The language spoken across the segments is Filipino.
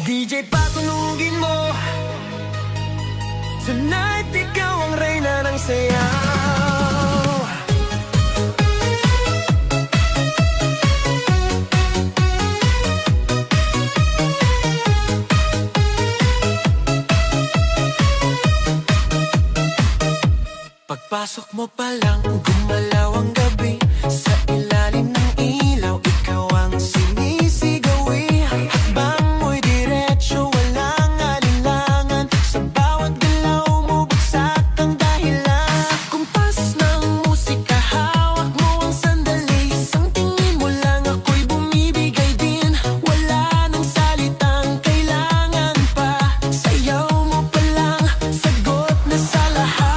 DJ patunugin mo. Tonight ikaw ang reyna ng sayaw. Pagpasok mo pa lang, gumalaw ang gabi. Sa ilalim ng ilaw, ikaw ang sinisigawi. Hakbang mo'y diretso, walang alinlangan. Sa bawat galaw mo, bagsak ang dahilan. Sa kumpas ng musika, hawak mo ang sandali. Isang tingin mo lang, ako'y bumibigay din. Wala nang salitang kailangan pa. Sayaw mo pa lang, sagot na sa lahat.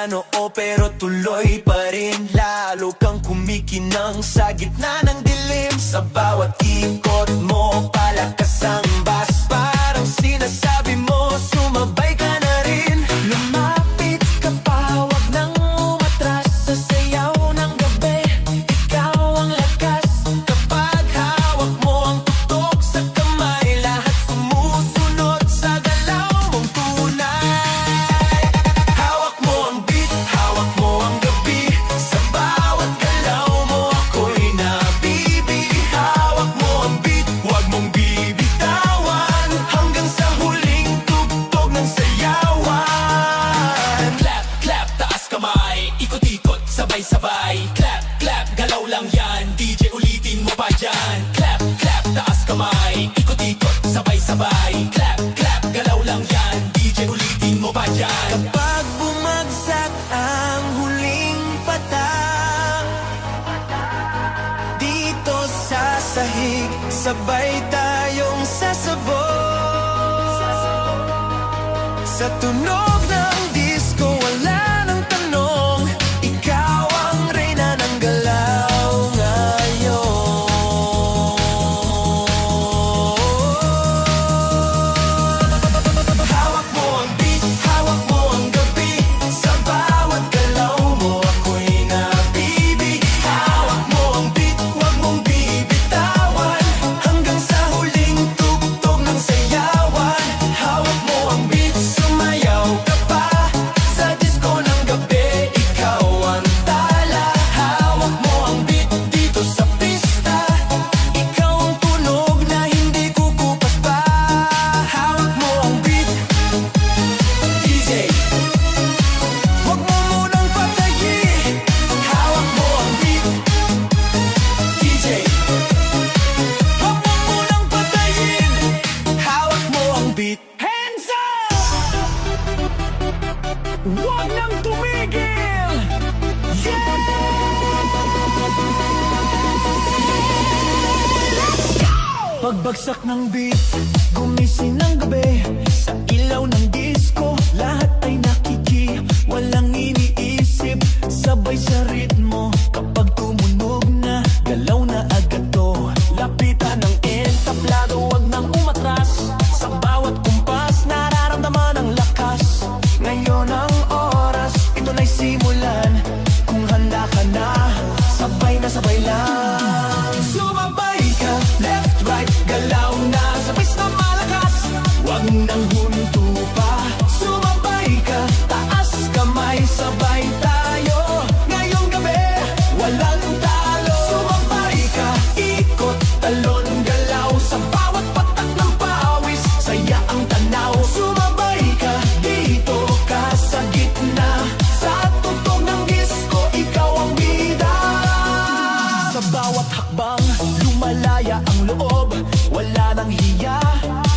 Oo, pero tuloy pa rin. Lalo kang kumikinang sa gitna ng dilim. Sa bawat ikot mo, palakas ang bas. Parang sinasabi mo, sumabay ka na rin. Lumapit ka pa, wag nang umatras. Sa sayaw ng gabi, ikaw ang lakas. Kapag hawak mo ang tutok sa kamay, lahat sumusunod sa galaw mong tunay. Sabay, clap, clap, galaw lang yan. DJ ulitin mo pa dyan. Clap, clap, taas kamay. Ikot-ikot, sabay-sabay. Clap, clap, galaw lang yan. DJ ulitin mo pa dyan. Kapag bumagsak ang huling patak, dito sa sahig, sabay tayong sasabog. Sa tunog ng disco, wala nang tanong. Ikaw ang reyna ng galaw ngayon. Hawak mo ang beat, hawak mo ang gabi. Sa bawat galaw mo, ako'y nabibig. Hawak mo ang beat, huwag mong bibitawan. Hanggang sa huling tugtog ng sayawan. Hawak mo ang beat, sumayaw ka pa. Sa disco ng gabi, ikaw ang tala. Hawak mo ang beat dito sa pista. Ikaw ang tunog na hindi kukupas pa. Hawak mo ang beat, DJ. Huwag mo munang patayin. Hawak mo ang beat, DJ. Huwag mo munang patayin. Hawak mo ang beat. Hands up! Huwag nang tumigil! Yeah! Let's go! Pagbagsak ng beat, gumising ng gabi. Sa ilaw ng disco, lahat ay nakiki. Walang iniisip, sabay sa ritmo. Kapag tumunog na, galaw na agad to. Lapitan ng entablado, wag nang umatras. Sa bawat kumpas, nararamdaman ang lakas. Ngayon ang oras, ito na'y simulan. Kung handa ka na, sabay lang. Sumabay ka, left, right, galaw na. Sabay na malakas, wag nang huminto pa. Sumabay ka, taas kamay, sabay tayo. Ngayong gabi, walang talo. Sumabay ka, ikot, talon, galaw. Sa bawat patak ng pawis, saya ang tanaw. Sumabay ka, dito ka sa gitna. Sa tugtog ng disco, ikaw ang bida. Sa bawat hakbang, lumalaya ang loob. Wala nang hiya,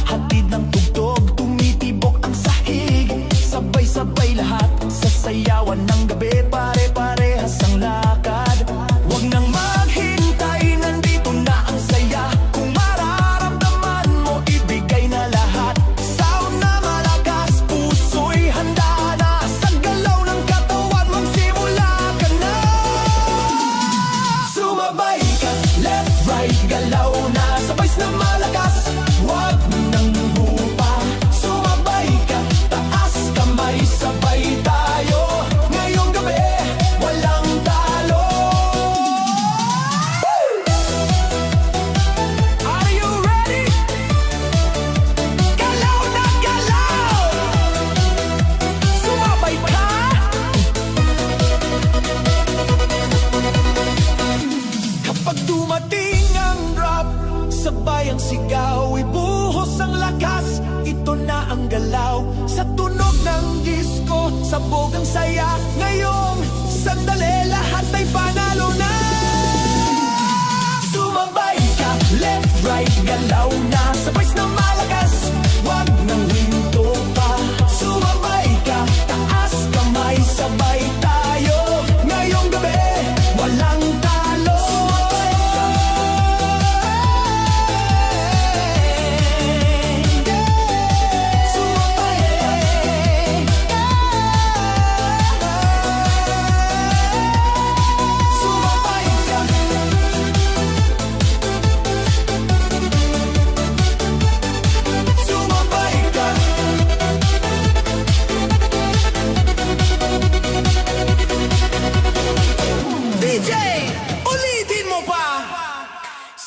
hatid ng tugtog. Tumitibok ang sahig, sabay-sabay lahat. Sa sayawan ng gabi, pare-parehas ang lakad. Huwag nang maghintay, nandito na ang saya. Kung mararamdaman sabay ang sigaw, ibuhos ang lakas, ito na ang galaw. Sa tunog ng disco, sabog ang saya. Ngayong sandali, lahat ay panalo na. Sumabay ka, left, right, galaw na, sabay na malakas, wag nang hinto pa. Sumabay ka, taas kamay, sabay tayo. Ngayong gabi, walang talo.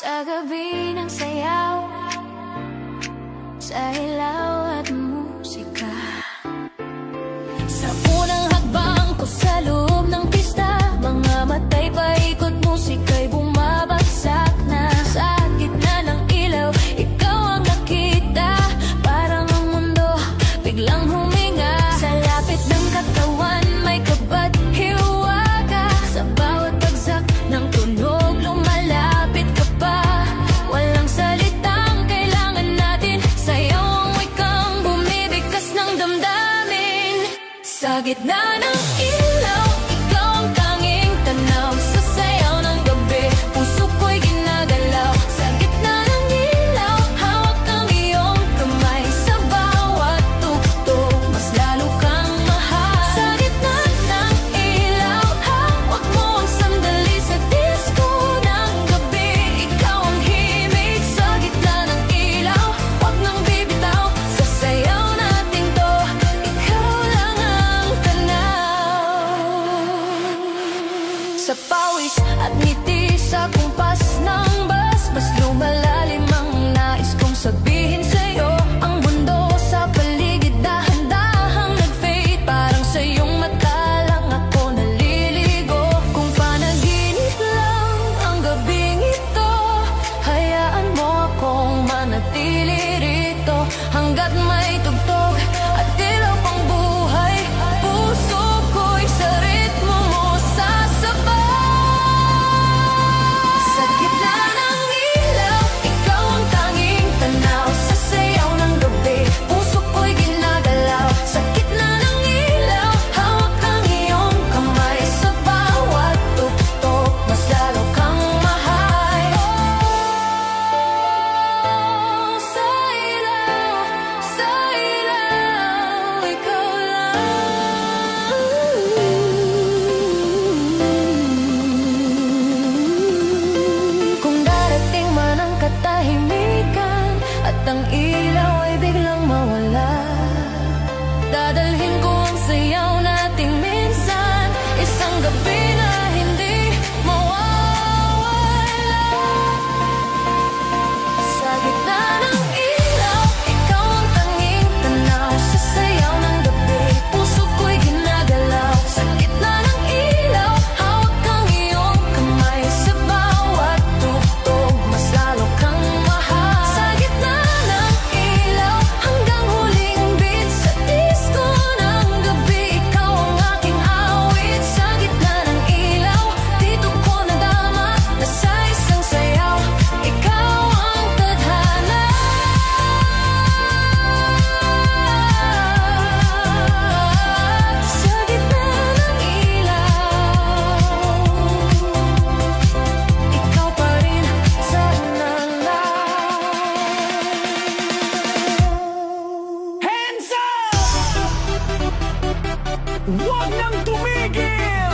Sa gabi ng sayaw, sa ilaw at musika, sa unang hakbang ko sa loob ng pista, mga matay paikot, musika'y bumabagsak na. Sa gitna ng ilaw, ikaw ang nakita, parang ang mundo biglang huminga. Sa lapit ng katawan, may kabat hiwaga, sa bawat bagsak ng tunog lumalapit ka pa. Walang salitang kailangan natin, sayaw ang wikang bumibigkas ng damdamin. Sa gitna ng ilaw, ikaw ang tanging tanaw, sa sayaw ng gabi, puso ko'y ginagalaw. Sa gitna ng ilaw, hawak ang iyong kamay, sa bawat tugtog, mas lalo kang mahal. Sa gitna ng ilaw, hawak mo ang sandali, sa disco ng gabi, ikaw ang himig. Sa gitna ng ilaw, wag nang bibitaw, sa sayaw natin to, ikaw lang ang tanaw. Sa pawis at ngiti, sa kumpas ng bus, mas lumalalim ang nais kong sabihin sa'yo. Ang mundo sa paligid dahan-dahang nag-fade, parang sa iyong mata lang ako naliligo. Kung panaginip lang ang gabing ito, hayaan mo akong manatili rito hanggat may tugtog at ilaw pang buhay. Puso ko'y sa ritmo mo sasabay. Sa gitna ng ilaw, ikaw ang tanging tanaw, sa sayaw ng gabi, puso ko'y ginagalaw. Sa gitna ng ilaw, hawak ang iyong kamay, sa bawat tugtog, mas lalo kang mahal. Oh, sa ilaw, ikaw lang. Kung darating man ang katahimikan at ang ilaw ay biglang mawala, dadalhin ko ang sayaw nating minsan, isang gabi na hindi mawawala. Sa gitna ng ilaw, ikaw ang tanging tanaw, sa sayaw ng gabi, puso ko'y ginagalaw. Sa gitna ng ilaw, hawak ang iyong kamay, sa bawat tugtog, mas lalo kang mahal. Sa gitna ng ilaw, hanggang huling beat, sa disco ng gabi, ikaw ang aking awit. Sa gitna ng ilaw, dito ko nadama na sa isang sayaw, ikaw ang tadhana. Sa gitna ng ilaw, ikaw pa rin sa nanaw. Hands up! Huwag nang tumigil!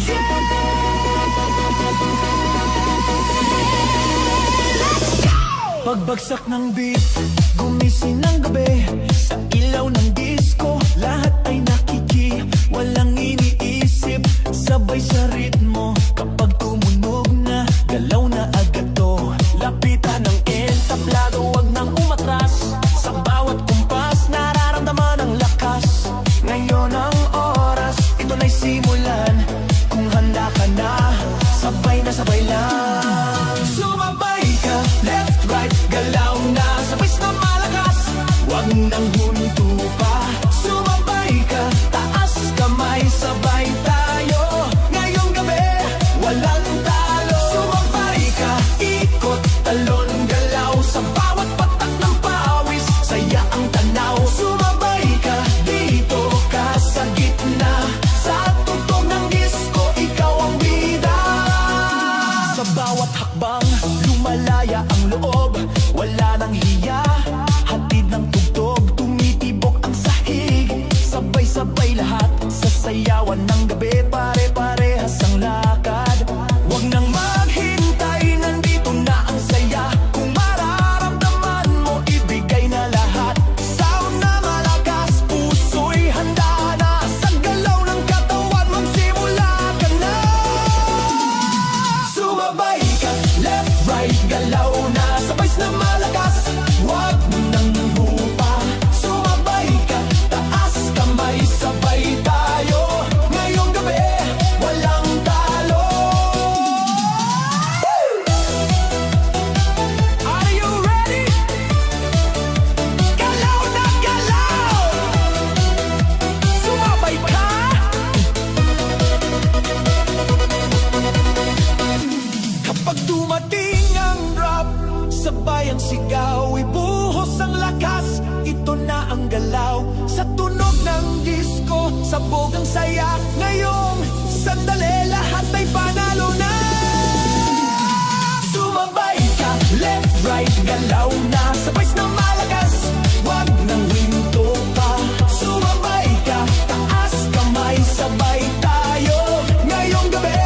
Yeah! Let's go! Pagbagsak ng beat, gumising ng gabi, sa ilaw ng disco, lahat ay nakiki, walang iniisip, sabay sa ritmo. Kapag tumunog na, galaw na agad to, lapitan ng entablado, wag nang umatras. Sa bawat kumpas, nararamdaman ang lakas. Ngayon ang oras, ito na'y simulan. Kung handa ka na, sabay na sabay lang. Sumabay ka, left, malaya ang loob, wala nang hiya. Hatid ng tugtog, tumitibok ang sahig. Sabay-sabay lahat, sasayawan ng gabi. Pare-parehas ang lakad, wag nang maghintay, nandito na ang saya. Kung mararamdaman mo, ibigay na lahat. Sound na malakas, puso'y handa na. Sa galaw ng katawan, magsimula ka na. Sumabay ka, left, right, galaw na. Sabay na malakas, wag nang hupa. Sumabay ka, taas kamay, sabay tayo. Ngayong gabi, walang talo. Are you ready? Galaw na galaw! Sumabay ka! Kapag dumating ang rap, sabay ang sigaw, ibuhos ang lakas. Ito na ang galaw, sa tunog ng disco, sabog ang saya. Ngayong sandali, lahat ay panalo na. Sumabay ka, left, right, galaw na. Sabay na malakas, wag nang winto pa. Sumabay ka, taas kamay, sabay tayo. Ngayong gabi,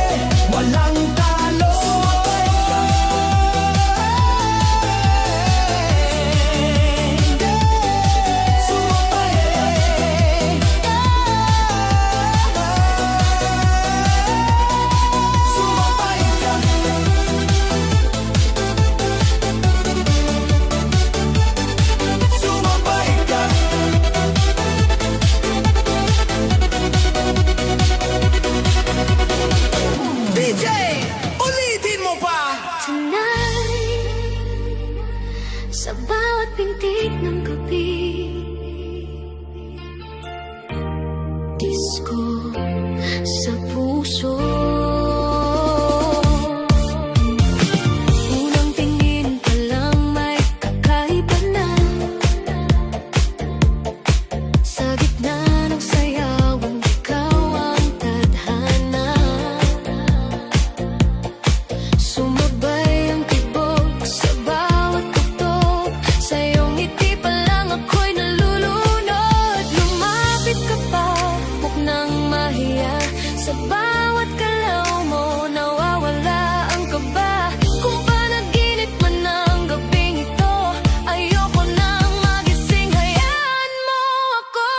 walang talo. Sumabay ka. Sumabay ka. Sumabay ka. DJ, ulitin mo pa. Tonight, sa bawat pintig ng gabi, disco sa puso. Unang tingin pa lang may kakaiba na. Sa gitna ng sayawan, ikaw ang tadhana. Sumabay ang tibok sa bawat tugtog. Sa iyong ngiti pa lang ako'y nalulunod. Lumapit ka pa, huwag nang mahiya. Sa bawat galaw mo, nawawala ang kaba. Kung panaginip man ang gabing ito, ayoko nang magising, hayaan mo ako.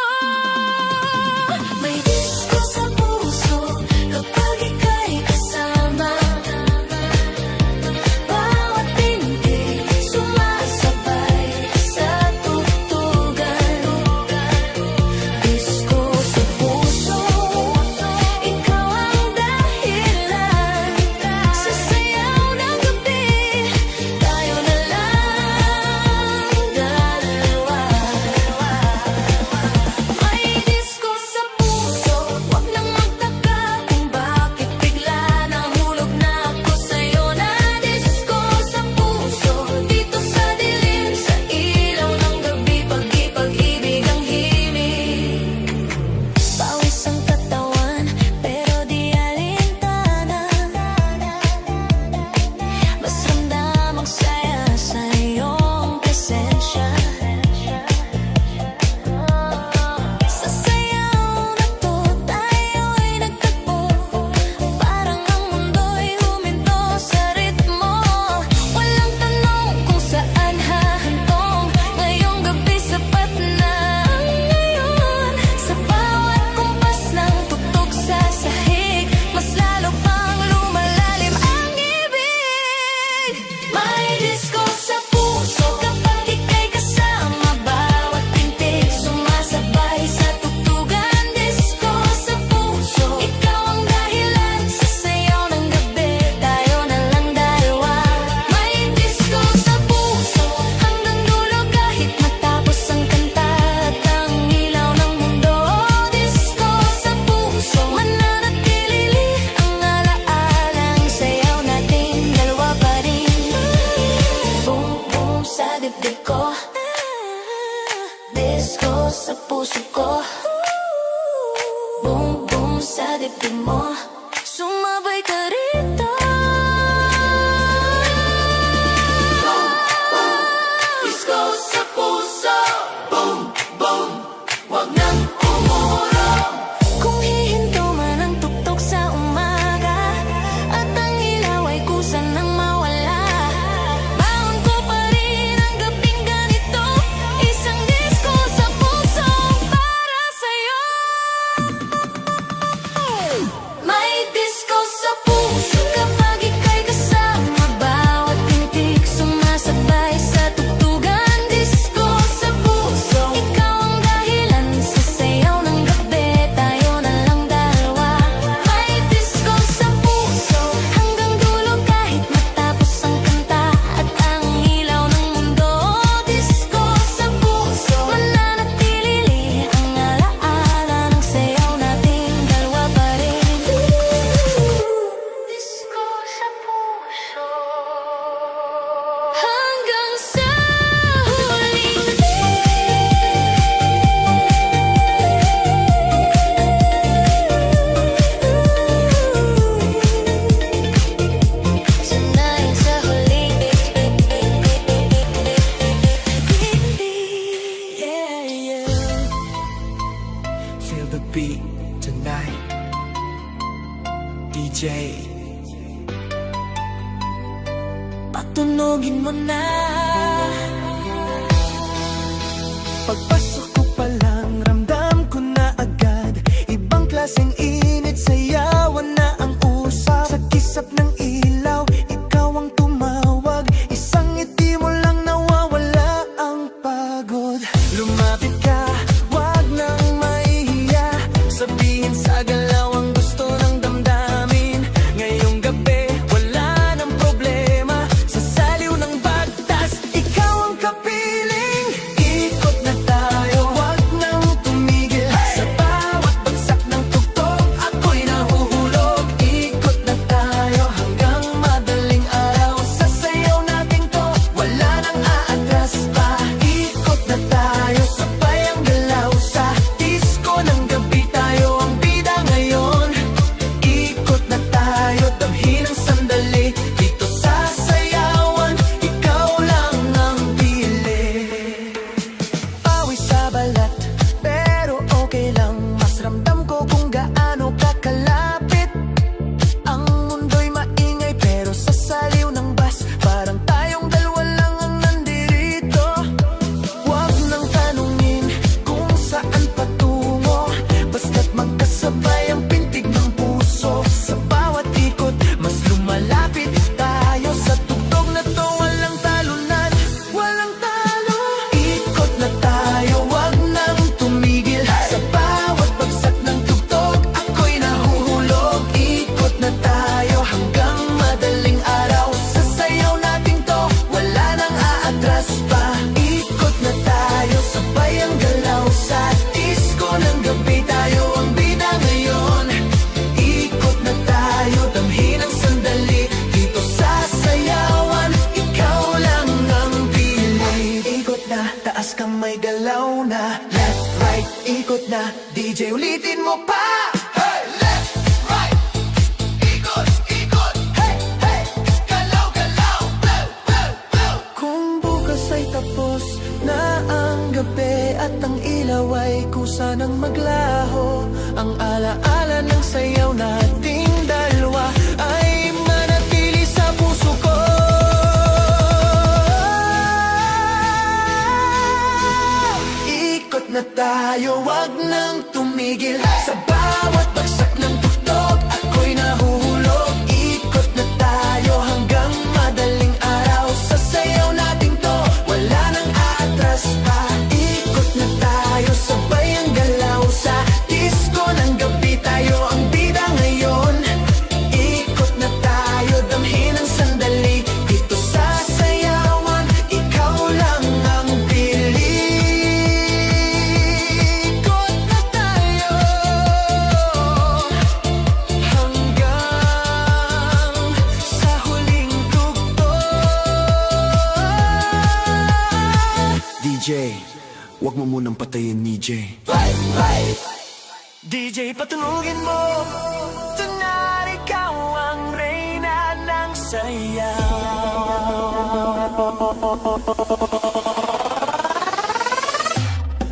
May disco sa puso kapag ika'y kasama. Bawat pintig sumasabay sa tugtugan. Disco sa puso, ikaw ang dahilan. Sa sayaw ng gabi, tayo na lang dalawa. May disco sa puso, wag nang magtaka kung bakit bigla nahulog na ako sa'yo. Na disco sa puso, dito sa dilim, sa ilaw ng gabi, pag-ibig ang himig. Pawis ang katawan, pero di alintana. Mas ramdam ang saya sa iyong presensya. Sa sayaw na to, tayo'y nagtagpo. Parang ang mundo'y huminto sa ritmo. Walang tanong kung saan hahantong. Ngayong gabi sapat na ang ngayon. Sa bawat kumpas ng tugtog sa sahig, mas lalo pang lumalalim ang ibig. May disco sa puso kapag ika'y kasama. Bawat pintig sumasabay sa tugtugan. Disco sa puso, ikaw ang dahilan. Sa sayaw ng gabi, tayo na lang dalawa. May disco sa puso, hanggang dulo kahit matapos ang kanta at ang ilaw ng mundo. Disco sa puso, mananatili ang alaalang sayaw nating dalawa pa rin. Boom, boom sa dibdib ko, disco sa puso ko. Boom, boom sa dibdib mo, sumabay ka rito. mo na. Pagpasok ko pa lang, ramdam ko na agad. Ibang klaseng init, sayawan na ang usap. Sa kisap ng ilaw, ikaw ang tumawag. Isang ngiti mo lang nawawala ang pagod. Lumapit ka, wag nang mahihiya. Sabihin sa galaw ang gusto ng damdamin. Ngayong gabi, wala nang problema. Sa saliw ng bagtas, ikaw ang kapiling. Ikot na tayo, wag nang tumigil. Sa bawat bagsak ng tugtog, ako'y nahuhulog. Ikot na tayo hanggang madaling araw. Sa sayaw natin to, wala nang aatras pa. Ikot na tayo, sabay ang galaw. Sa disco ng gabi, tayo ang bida ngayon. Ikot na tayo, damhin ang sandali. Dito sa sayawan, ikaw lang ang pili. Pawis sa balat, pero okay lang. Mas ramdam ko kung gaano kakalapit. Ang mundo'y maingay, pero sa saliw ng bus, parang tayong dalawa lang ang nandirito. Huwag nang tanungin kung saan patungo, basta't magkasabay ang pintig ng puso. Sa bawat ikot, mas lumalapit tayo. Sa tugtog na to, walang talunan, walang talo. Ikot na tayo, wag nang tumigil. Sa bawat bagsak ng tugtog, ako'y nahuhulog. Ikot na tayo hanggang madaling araw. Sa sayaw natin to, wala nang aatras pa. Ikot na tayo, sabay ang galaw. Sa disco ng gabi, tayo ang bida ngayon. Ikot na tayo, damhin ang sandali. Dito sa sayawan, ikaw lang ang pili. Ikot na, taas kamay, galaw na. Left, right, ikot na. DJ, ulitin mo pa. Hey, left, right, ikot, ikot. Hey, hey, galaw, galaw. Blow, blow, blow. Kung bukas ay tapos na ang gabi at ang ilaw ay kusa ng maglaho, ang alaala ng sayaw nating dalawa ay manatili sa puso ko. Ikot na tayo, wag nang tumigil. Sa bawat bagsak ng tugtog, ako'y nahuhulog. Ikot na tayo hanggang madaling araw. Sa sayaw natin to, wala nang aatras pa. Ikot na tayo, sabay ang galaw. Sa disco ng gabi, tayo ang bida ngayon. Ikot na tayo, damhin ang sandali. Dito sa sayawan, ikaw lang ang pili. Ikot na tayo hanggang sa huling tugtog. DJ, wag mo munang patayin ni J. DJ, patunugin mo. Tonight, ikaw ang reyna ng sayaw.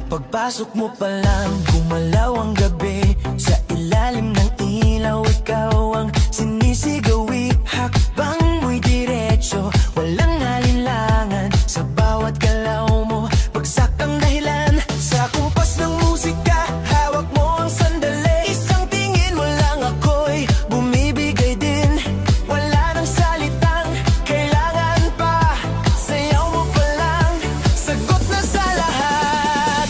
Pagpasok mo pa lang, gumalaw ang gabi. Sa ilalim ng ilaw, ikaw ang sinisigawi. Hakbang mo'y diretso, walang alinlangan. Sa bawat galaw mo, bagsak ang dahilan. Sa kumpas ng musika, hawak mo ang sandali. Isang tingin mo lang, ako'y bumibigay din. Wala nang salitang kailangan pa. Sayaw mo pa lang, sagot na sa lahat.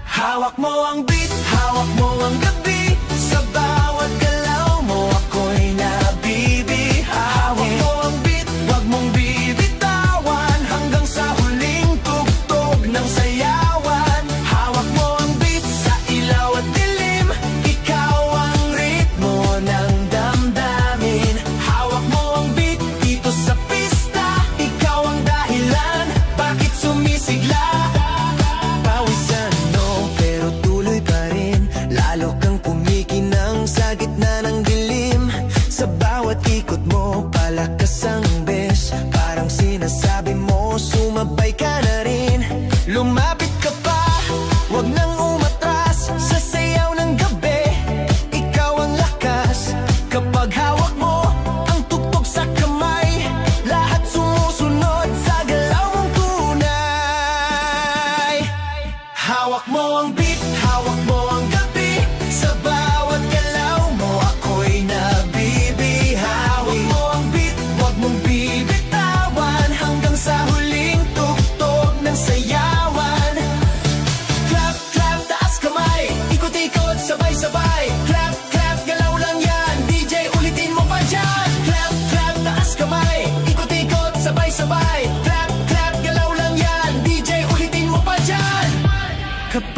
Hawak mo ang beat, hawak mo ang gabi. Sa bawat galaw mo, ako'y nabibi. Hawak mo ang beat, wag mong bibitawan. Hanggang sa huling tugtog ng sayawan. Hawak mo ang beat, sa ilaw at dilim. Ikaw ang ritmo ng damdamin. Hawak mo ang beat, dito sa pista. Ikaw ang dahilan, bakit sumisigla. Pawisan, no, pero tuloy pa rin. Lalo kang kumikinang sa gitna ng dilim. Sa bawat ikot mo, palakas ang bes. Parang sinasabi mo, sumabay ka na rin. Lumapit ka pa, wag nang umatras. Sa sayaw ng gabi, ikaw ang lakas. Kapag hawak mo ang tugtog sa kamay, lahat sumusunod.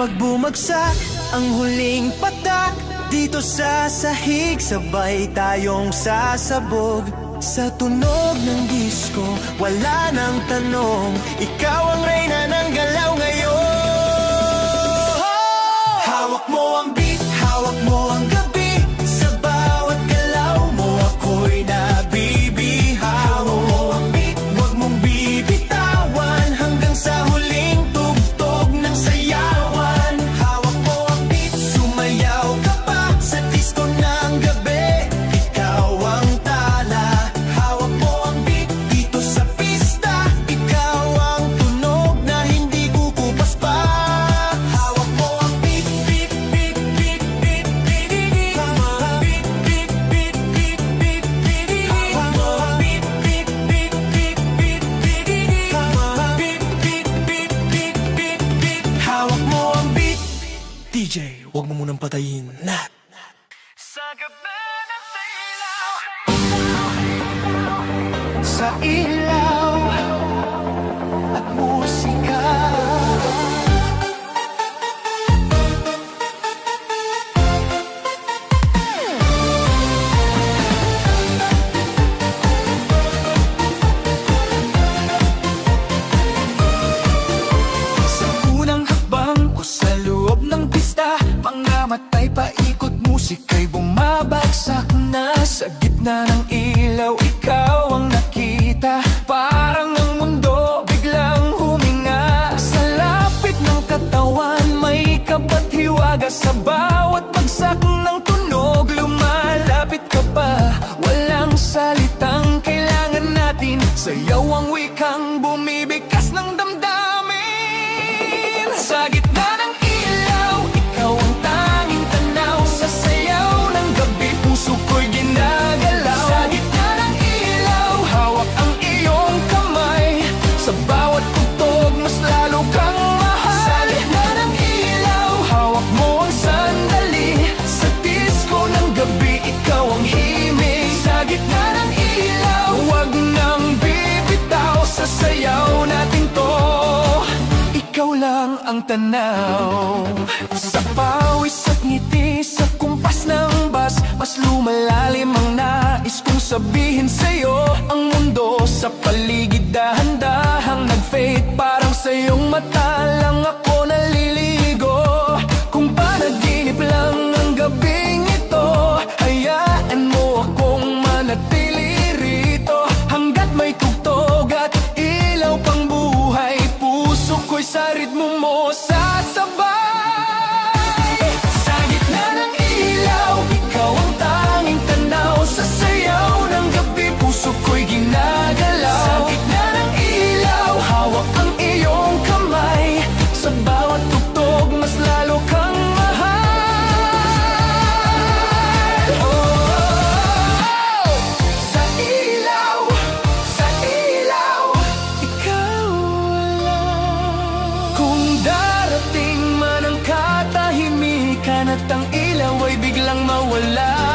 Pag bumagsak ang huling patak dito sa sahig, sabay tayong sasabog. Sa tunog ng disko, wala nang tanong, ikaw ang reyna ng galaw ngayon. Hawak mo ang beat, hawak mo ang gabi, sa bawat galaw mo ako'y nabibihaw. Hawak mo ang beat, huwag mong bibitawan, hanggang sa huling tugtog ng sayawan. Hawak mo ang beat, sumayaw ka pa sa disco ng gabi, ikaw ang tala. Hawak mo ang beat dito sa pista, ikaw ang tunog na hindi kukupas pa. Hawak mo ang beat, beat, beat, beat, beat, beat, beat. Beat, beat, beat, beat, beat, beat. Hawak mo ang beat, beat, beat, beat, beat, beat, beat. Beat, beat, beat, beat, beat, beat. Hawak mo ang beat. DJ, huwag mo munang patayin. Nat. Sa gabi ng ilaw, sa ilaw at musika. Sa unang hakbang ko sa loob ng pista, mga matay paikot, musika'y bumabagsak na. Sa gitna ng ilaw, ikaw ang nakita, parang ang mundo biglang huminga. Sa lapit ng katawan, may kabathiwaga, sa bawat bagsak ng tunog, lumalapit ka pa. Walang salitang kailangan natin, sayaw ang wikang bumibigkas ng damdamin. Sa gitna ng ilaw, ikaw ang tanging tanaw, sa sayaw ng gabi, puso ko'y ginagalaw. Sa gitna ng ilaw, hawak ang iyong kamay, sa bawat tugtog, mas lalo kang mahal. Sa gitna ng ilaw, hawak mo ang sandali, sa disco ng gabi, ikaw ang himig. Sa gitna ng ilaw, huwag nang bibitaw, sa sayaw natin to, ikaw lang ang tanaw. Sa pawis at ngiti, sa kumpas ng bas, mas lumalalim ang nais kong sabihin sa'yo. Ang mundo sa paligid dahan-dahang nag-fade, parang sa iyong mata lang ako naliligo. Kung panaginip lang ang gabing ito, hayaan mo akong manatili rito, hanggat may tugtog at ilaw pang buhay, puso ko'y sa ritmo mo sasabay. Sa gitna ng ilaw, ikaw ang tanging tanaw, sa sayaw ng gabi, puso ko'y ginagalaw. Sa gitna ng ilaw, hawak ang iyong kamay, sa bawat tugtog, mas lalo kang mahal. Oh, sa ilaw, ikaw lang. Kung darating man ang katahimikan at ang ilaw ay biglang mawala,